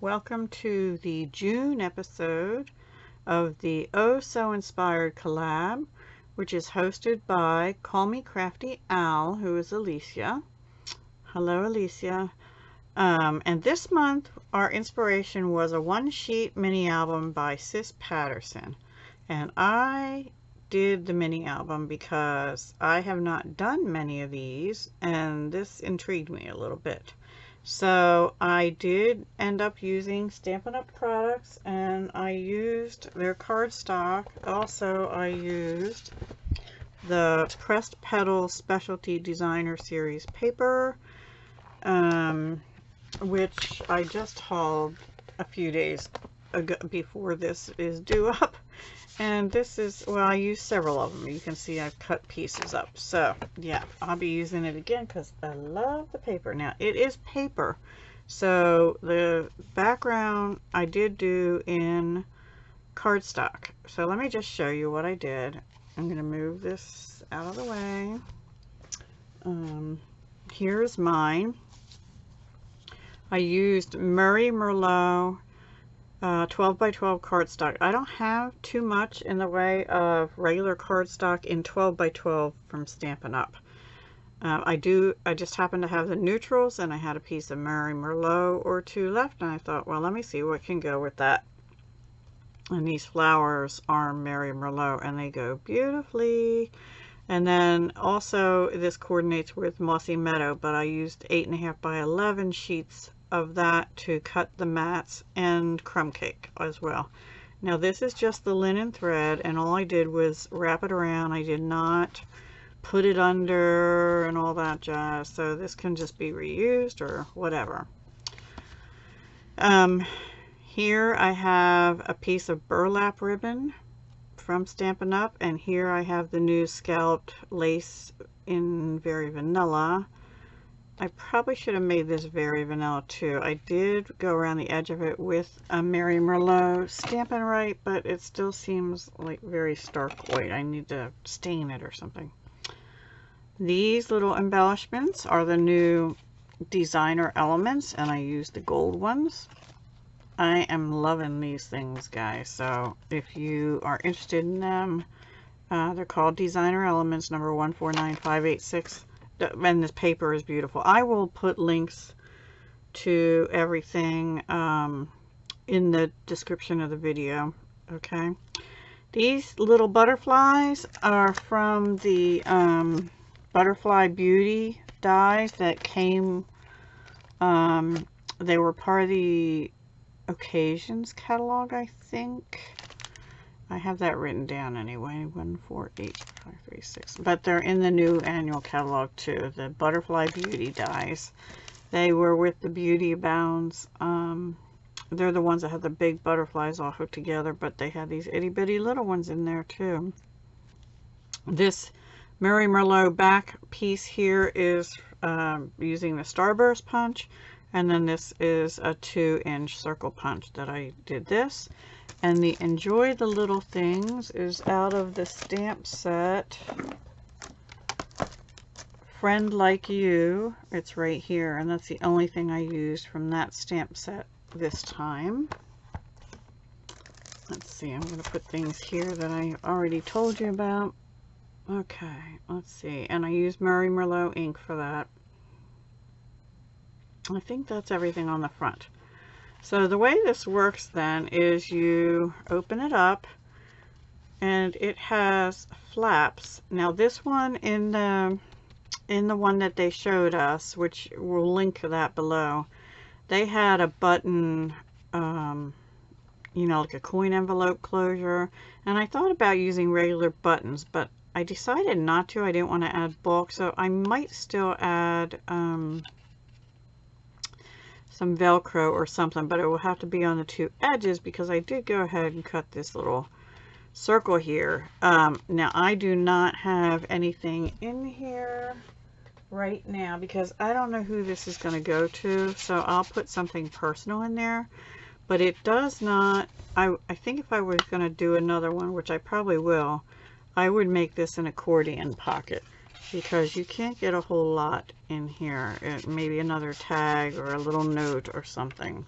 Welcome to the June episode of the Oh So Inspired collab, which is hosted by Call Me Crafty Al, who is Alicia. Hello, Alicia. And this month, our inspiration was a one-sheet mini album by Sis Patterson. And I did the mini album because I have not done many of these, and this intrigued me a little bit. So I did end up using Stampin' Up! Products, and I used their cardstock. Also, I used the Pressed Petals Specialty Designer Series paper, which I just hauled a few days ago before this is due up. And this is, well, I used several of them. You can see I've cut pieces up. So, yeah, I'll be using it again because I love the paper. Now, it is paper. So, the background I did do in cardstock. So, let me just show you what I did. I'm going to move this out of the way. Here's mine. I used Murray Merlot 12 by 12 cardstock. I don't have too much in the way of regular cardstock in 12 by 12 from Stampin' Up. I just happen to have the neutrals, and I had a piece of Murray Merlot or two left, and I thought, well, let me see what can go with that. And these flowers are Murray Merlot, and they go beautifully. And then also this coordinates with Mossy Meadow, but I used 8.5 by 11 sheets of that to cut the mats and crumb cake as well. Now this is just the linen thread, and all I did was wrap it around. I did not put it under and all that jazz, so this can just be reused or whatever. Here I have a piece of burlap ribbon from Stampin' Up, and here I have the new scalloped lace in Very Vanilla. I probably should have made this Very Vanilla too. I did go around the edge of it with a Murray Merlot Stampin' Right, but it still seems like very stark white. I need to stain it or something. These little embellishments are the new designer elements, and I used the gold ones. I am loving these things, guys, so if you are interested in them, they're called Designer Elements number 149586. And this paper is beautiful. I will put links to everything in the description of the video. Okay, these little butterflies are from the Butterfly Beauty dies that came. They were part of the Occasions catalog, I think. I have that written down anyway, 148536. But they're in the new annual catalog too, the Butterfly Beauty dies. They were with the Beauty Abounds. They're the ones that have the big butterflies all hooked together, but they had these itty bitty little ones in there too. This Murray Merlot back piece here is using the Starburst punch, and then this is a 2-inch circle punch that I did this. And the Enjoy the Little Things is out of the stamp set Friend Like You. It's right here, and that's the only thing I used from that stamp set this time. Let's see, I'm going to put things here that I already told you about. Okay, let's see. And I used Murray Merlot ink for that. I think that's everything on the front. So the way this works then is you open it up, and it has flaps. Now this one in the one that they showed us, which we'll link to that below, they had a button, you know, like a coin envelope closure, and I thought about using regular buttons, but I decided not to. I didn't want to add bulk, so I might still add some Velcro or something, but it will have to be on the two edges because I did go ahead and cut this little circle here. Now I do not have anything in here right now because I don't know who this is going to go to, so I'll put something personal in there, but it does not. I think if I was going to do another one, which I probably will, I would make this an accordion pocket, because you can't get a whole lot in here. Maybe another tag or a little note or something.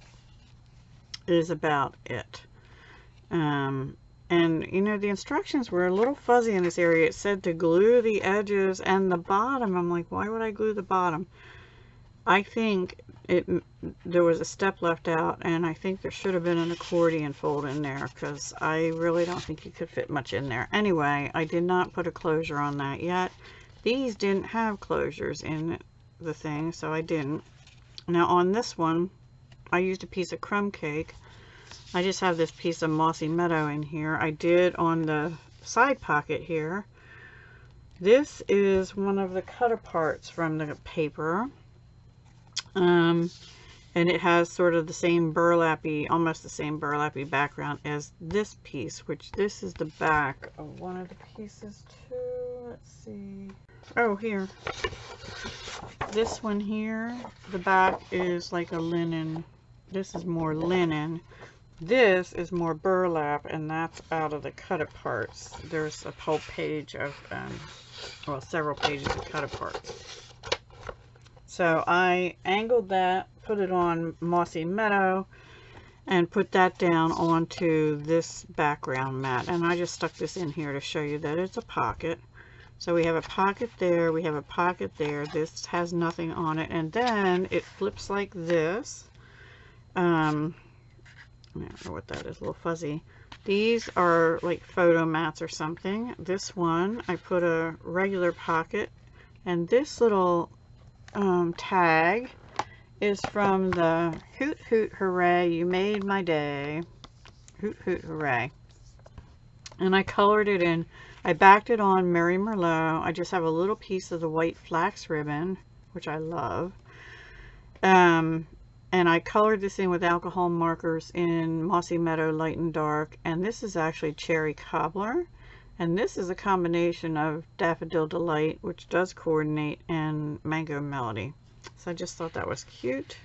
is about it. And you know, the instructions were a little fuzzy in this area. It said to glue the edges and the bottom. I'm like, why would I glue the bottom? I think there was a step left out, and I think there should have been an accordion fold in there, because I really don't think you could fit much in there. Anyway, I did not put a closure on that yet. These didn't have closures in the thing, so I didn't. Now on this one, I used a piece of crumb cake. I just have this piece of Mossy Meadow in here. I did on the side pocket here. This is one of the cut aparts from the paper. And it has sort of the same burlappy, almost the same burlappy background as this piece, which this is the back of one of the pieces too. Let's see. Oh, here. This one here, the back is like a linen. This is more linen. This is more burlap, and that's out of the cut aparts. There's a whole page of, well, several pages of cut aparts. So I angled that, put it on Mossy Meadow, and put that down onto this background mat. And I just stuck this in here to show you that it's a pocket. So we have a pocket there, we have a pocket there. This has nothing on it, and then it flips like this. I don't know what that is, a little fuzzy. These are like photo mats or something. This one, I put a regular pocket, and this little tag is from the Hoot Hoot Hooray, You Made My Day. Hoot Hoot Hooray. And I colored it in. I backed it on Mary Merlot. I just have a little piece of the white flax ribbon, which I love. And I colored this in with alcohol markers in Mossy Meadow Light and Dark. And this is actually Cherry Cobbler. And this is a combination of Daffodil Delight, which does coordinate, and Mango Melody. So I just thought that was cute.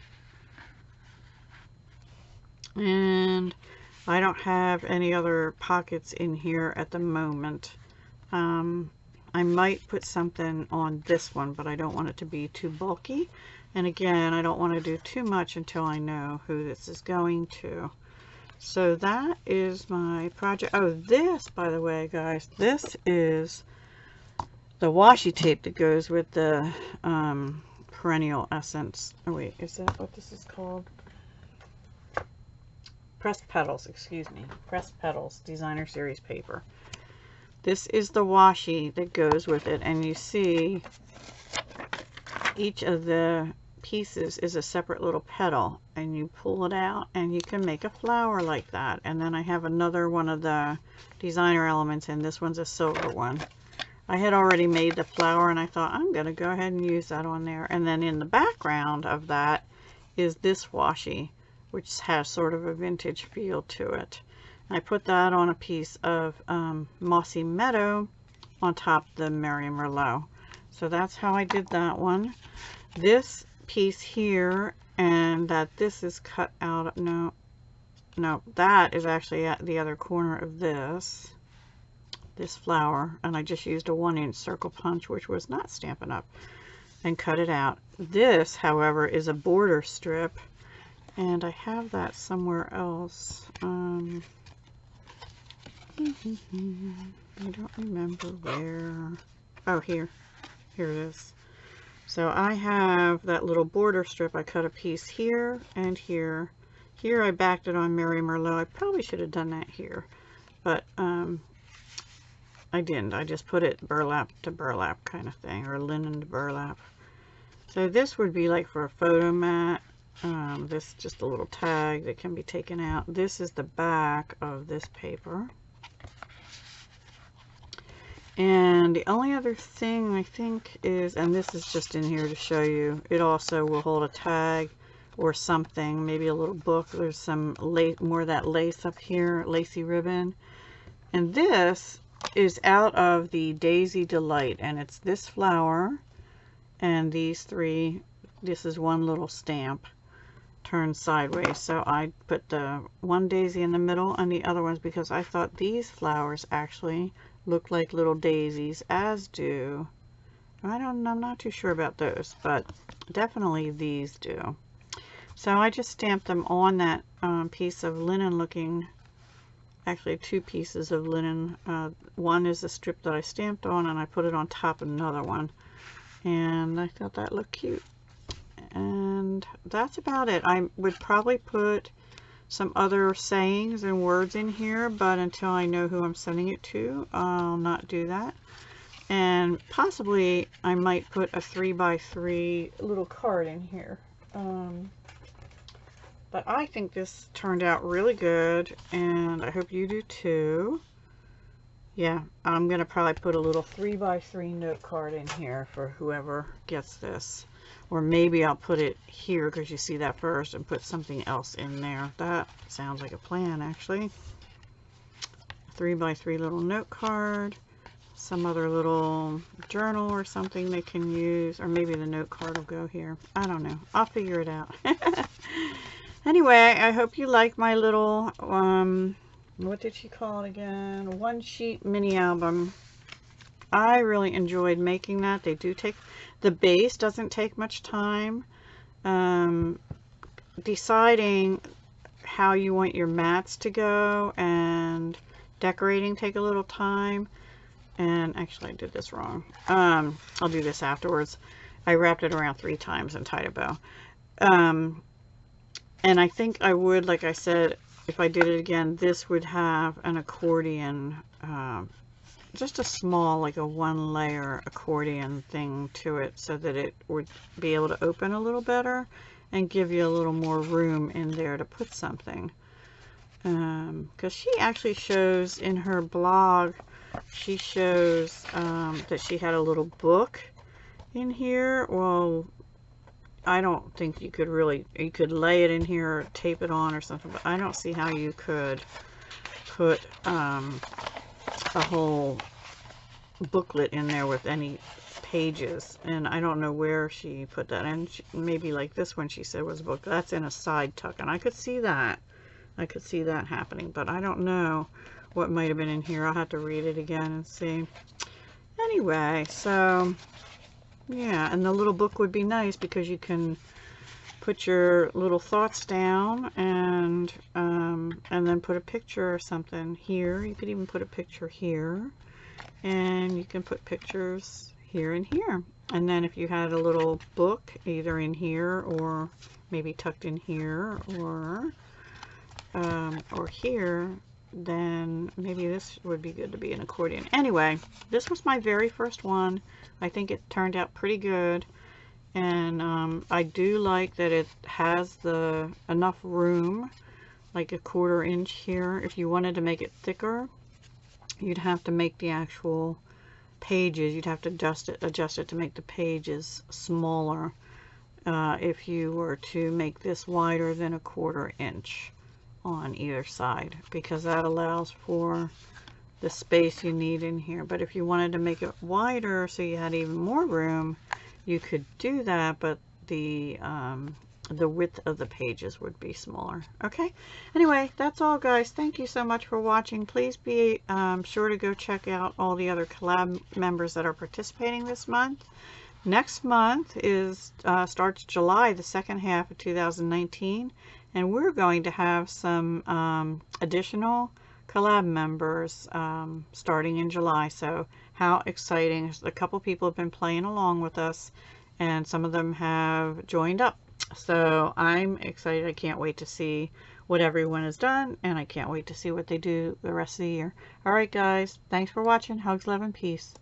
And I don't have any other pockets in here at the moment. I might put something on this one, but I don't want it to be too bulky. And again, I don't want to do too much until I know who this is going to. So that is my project. Oh, this, by the way, guys, this is the washi tape that goes with the Perennial Essence. Oh wait, is that what this is called? Pressed Petals, excuse me. Pressed Petals Designer Series paper. This is the washi that goes with it, and you see each of the pieces is a separate little petal, and you pull it out and you can make a flower like that. And then I have another one of the designer elements, and this one's a silver one. I had already made the flower, and I thought I'm gonna go ahead and use that on there. And then in the background of that is this washi, which has sort of a vintage feel to it. I put that on a piece of Mossy Meadow on top of the Mary Merlot. So that's how I did that one. This piece here, and that this is cut out, no, that is actually at the other corner of this flower, and I just used a 1-inch circle punch, which was not Stampin' Up, and cut it out. This, however, is a border strip, and I have that somewhere else. I don't remember where. Oh, here it is. So I have that little border strip. I cut a piece here and here. Here I backed it on Mary Merlot. I probably should have done that here, but I didn't. I just put it burlap to burlap kind of thing, or linen to burlap. So this would be like for a photo mat. This is just a little tag that can be taken out. This is the back of this paper. And the only other thing I think is, and this is just in here to show you, it also will hold a tag or something, maybe a little book. There's some lace, more of that lace up here, lacy ribbon. And this is out of the Daisy Delight, and it's this flower and these three. This is one little stamp turned sideways. So I put the one daisy in the middle and the other ones, because I thought these flowers actually look like little daisies, as do, I'm not too sure about those, but definitely these do. So I just stamped them on that piece of linen looking, actually 2 pieces of linen. One is the strip that I stamped on, and I put it on top of another one. And I thought that looked cute. And that's about it. I would probably put some other sayings and words in here, but until I know who I'm sending it to, I'll not do that. And possibly I might put a 3x3 little card in here. But I think this turned out really good, and I hope you do too. Yeah, I'm going to probably put a little 3x3 note card in here for whoever gets this. Or maybe I'll put it here because you see that first, and put something else in there. That sounds like a plan, actually. 3x3 little note card. Some other little journal or something they can use. Or maybe the note card will go here. I don't know. I'll figure it out. Anyway, I hope you like my little, what did she call it again? One sheet mini album. I really enjoyed making that. They do take, the base doesn't take much time. Deciding how you want your mats to go and decorating take a little time. And actually I did this wrong. I'll do this afterwards. I wrapped it around 3 times and tied a bow. And I think I would, like I said, if I did it again, this would have an accordion, just a small, like a 1-layer accordion thing to it, so that it would be able to open a little better and give you a little more room in there to put something. Because she actually shows in her blog, she shows that she had a little book in here. Well, I don't think you could really, you could lay it in here or tape it on or something, but I don't see how you could put a whole booklet in there with any pages. And I don't know where she put that in. Maybe like this one she said was a book. That's in a side tuck, and I could see that. I could see that happening, but I don't know what might have been in here. I'll have to read it again and see. Anyway, so yeah, and the little book would be nice because you can put your little thoughts down and then put a picture or something here. You could even put a picture here, and you can put pictures here and here. And then if you had a little book either in here or maybe tucked in here or here, then maybe this would be good to be an accordion. Anyway, this was my very first one. I think it turned out pretty good, and I do like that it has the enough room, like a 1/4 inch here. If you wanted to make it thicker, you'd have to make the actual pages, you'd have to adjust it to make the pages smaller if you were to make this wider than a 1/4 inch on either side, because that allows for the space you need in here. But if you wanted to make it wider so you had even more room, you could do that, but the width of the pages would be smaller. Okay, anyway, that's all, guys. Thank you so much for watching. Please be sure to go check out all the other collab members that are participating this month. Next month is starts July, the second half of 2019, and we're going to have some additional collab members starting in July. So how exciting. A couple people have been playing along with us, and some of them have joined up. So I'm excited. I can't wait to see what everyone has done, and I can't wait to see what they do the rest of the year. All right, guys. Thanks for watching. Hugs, love, and peace.